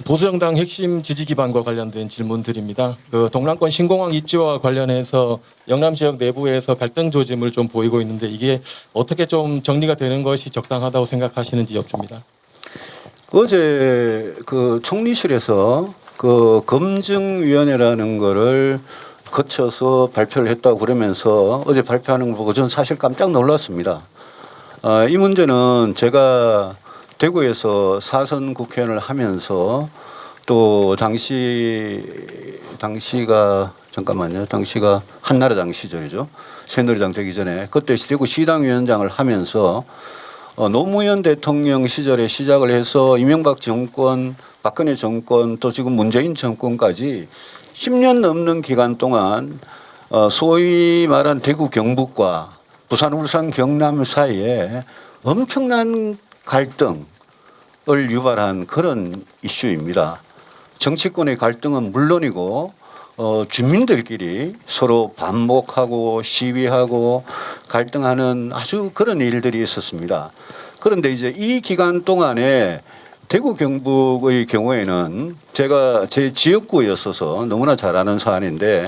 보수정당 핵심 지지 기반과 관련된 질문드립니다. 그 동남권 신공항 입지와 관련해서 영남 지역 내부에서 갈등 조짐을 좀 보이고 있는데 이게 어떻게 좀 정리가 되는 것이 적당하다고 생각하시는지 여쭙니다. 어제 그 총리실에서 그 검증위원회라는 거를 거쳐서 발표를 했다고 그러면서 어제 발표하는 거 보고 저는 사실 깜짝 놀랐습니다. 이 문제는 제가 대구에서 사선 국회의원을 하면서 또 당시가 잠깐만요. 당시가 한나라당 시절이죠. 새누리당 되기 전에 그때 대구 시당위원장을 하면서 노무현 대통령 시절에 시작을 해서 이명박 정권, 박근혜 정권 또 지금 문재인 정권까지 10년 넘는 기간 동안 소위 말한 대구 경북과 부산, 울산, 경남 사이에 엄청난 갈등을 유발한 그런 이슈입니다. 정치권의 갈등은 물론이고 주민들끼리 서로 반목하고 시위하고 갈등하는 아주 그런 일들이 있었습니다. 그런데 이제 이 기간 동안에 대구 경북의 경우에는 제가 제 지역구였어서 너무나 잘 아는 사안인데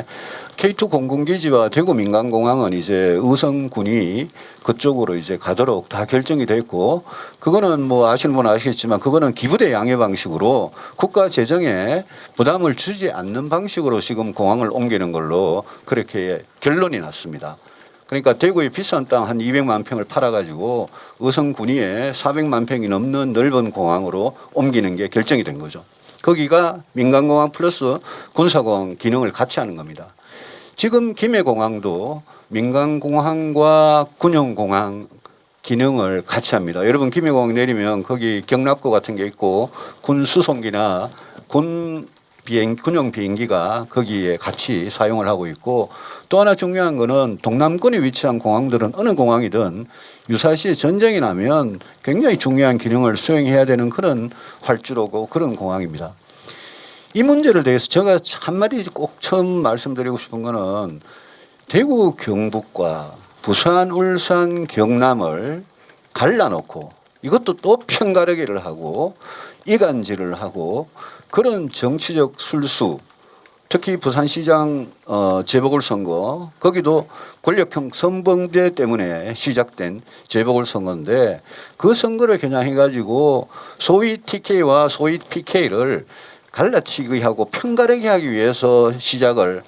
K2 공군기지와 대구 민간공항은 이제 의성군이 그쪽으로 이제 가도록 다 결정이 됐고 그거는 뭐 아시는 분은 아시겠지만 그거는 기부대 양해 방식으로 국가 재정에 부담을 주지 않는 방식으로 지금 공항을 옮기는 걸로 그렇게 결론이 났습니다. 그러니까 대구에 비싼 땅 한 200만 평을 팔아가지고 의성군위에 400만 평이 넘는 넓은 공항으로 옮기는 게 결정이 된 거죠. 거기가 민간공항 플러스 군사공항 기능을 같이 하는 겁니다. 지금 김해공항도 민간공항과 군용공항 기능을 같이 합니다. 여러분 김해공항 내리면 거기 경납고 같은 게 있고 군수송기나 군용 비행기가 거기에 같이 사용을 하고 있고 또 하나 중요한 거는 동남권에 위치한 공항들은 어느 공항이든 유사시 전쟁이 나면 굉장히 중요한 기능을 수행해야 되는 그런 활주로고 그런 공항입니다. 이 문제를 대해서 제가 한마디 꼭 처음 말씀드리고 싶은 거는 대구 경북과 부산, 울산, 경남을 갈라놓고 이것도 또 편가르기를 하고 이간질을 하고 그런 정치적 술수 특히 부산시장 재보궐선거 거기도 권력형 선봉제 때문에 시작된 재보궐선거인데 그 선거를 겨냥해가지고 소위 TK와 소위 PK를 갈라치기 하고 편가르기 하기 위해서 시작을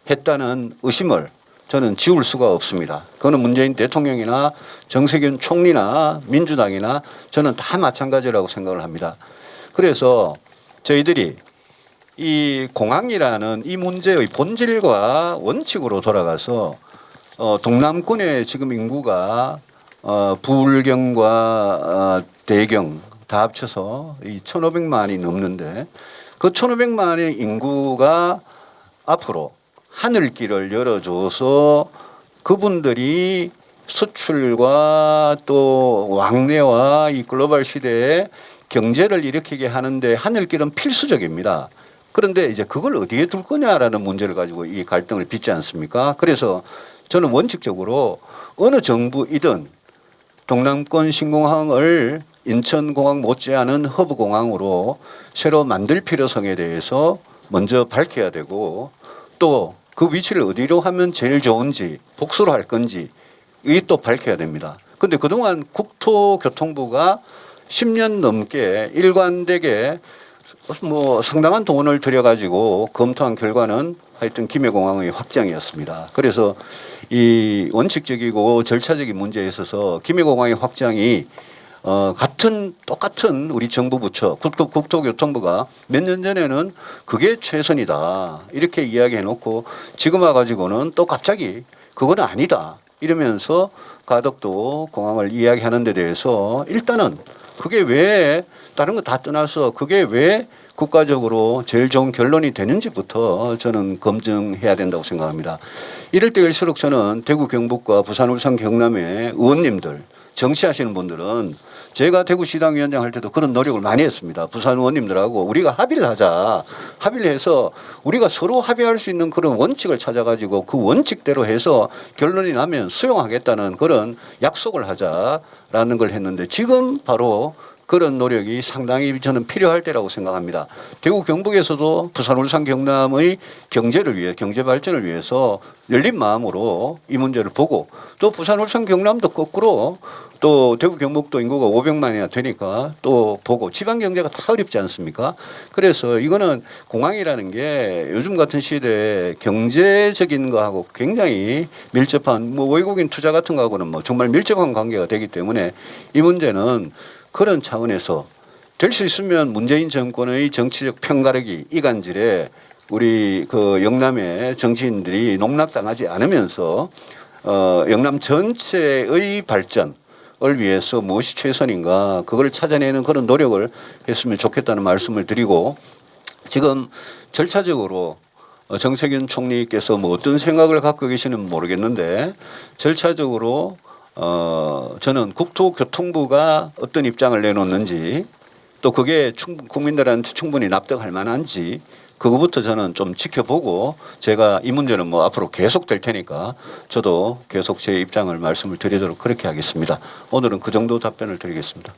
했다는 의심을 저는 지울 수가 없습니다. 그거는 문재인 대통령이나 정세균 총리나 민주당이나 저는 다 마찬가지라고 생각을 합니다. 그래서 저희들이 이 공항이라는 이 문제의 본질과 원칙으로 돌아가서 동남권의 지금 인구가 부울경과 대경 다 합쳐서 이 1,500만이 넘는데 그 1,500만의 인구가 앞으로 하늘길을 열어줘서 그분들이 수출과 또 왕래와 이 글로벌 시대에 경제를 일으키게 하는데 하늘길은 필수적입니다. 그런데 이제 그걸 어디에 둘 거냐라는 문제를 가지고 이 갈등을 빚지 않습니까? 그래서 저는 원칙적으로 어느 정부이든 동남권 신공항을 인천공항 못지않은 허브공항으로 새로 만들 필요성에 대해서 먼저 밝혀야 되고 또 그 위치를 어디로 하면 제일 좋은지 복수로 할 건지 이게 또 밝혀야 됩니다. 그런데 그동안 국토교통부가 10년 넘게 일관되게 뭐 상당한 돈을 들여가지고 검토한 결과는 하여튼 김해공항의 확장이었습니다. 그래서 이 원칙적이고 절차적인 문제에 있어서 김해공항의 확장이 똑같은 우리 정부 부처 국토교통부가 몇 년 전에는 그게 최선이다 이렇게 이야기해 놓고 지금 와가지고는 또 갑자기 그건 아니다 이러면서 가덕도 공항을 이야기하는 데 대해서 일단은 그게 왜 다른 거 다 떠나서 그게 왜 국가적으로 제일 좋은 결론이 되는지부터 저는 검증해야 된다고 생각합니다. 이럴 때일수록 저는 대구 경북과 부산 울산 경남의 의원님들 정치하시는 분들은 제가 대구시당위원장 할 때도 그런 노력을 많이 했습니다. 부산 의원님들하고 우리가 합의를 하자. 합의를 해서 우리가 서로 합의할 수 있는 그런 원칙을 찾아가지고 그 원칙대로 해서 결론이 나면 수용하겠다는 그런 약속을 하자라는 걸 했는데 지금 바로 그런 노력이 상당히 저는 필요할 때라고 생각합니다. 대구 경북에서도 부산 울산 경남의 경제를 위해 경제 발전을 위해서 열린 마음으로 이 문제를 보고 또 부산 울산 경남도 거꾸로 또 대구 경북도 인구가 500만이나 되니까 또 보고 지방 경제가 다 어렵지 않습니까? 그래서 이거는 공항이라는 게 요즘 같은 시대에 경제적인 거하고 굉장히 밀접한 뭐 외국인 투자 같은 거하고는 뭐 정말 밀접한 관계가 되기 때문에 이 문제는 그런 차원에서 될 수 있으면 문재인 정권의 정치적 편가르기 이간질에 우리 그 영남의 정치인들이 농락당하지 않으면서 영남 전체의 발전을 위해서 무엇이 최선인가 그걸 찾아내는 그런 노력을 했으면 좋겠다는 말씀을 드리고 지금 절차적으로 정세균 총리께서 뭐 어떤 생각을 갖고 계시는지 모르겠는데 절차적으로 저는 국토교통부가 어떤 입장을 내놓는지 또 그게 국민들한테 충분히 납득할 만한지 그거부터 저는 좀 지켜보고 제가 이 문제는 뭐 앞으로 계속 될 테니까 저도 계속 제 입장을 말씀을 드리도록 그렇게 하겠습니다. 오늘은 그 정도 답변을 드리겠습니다.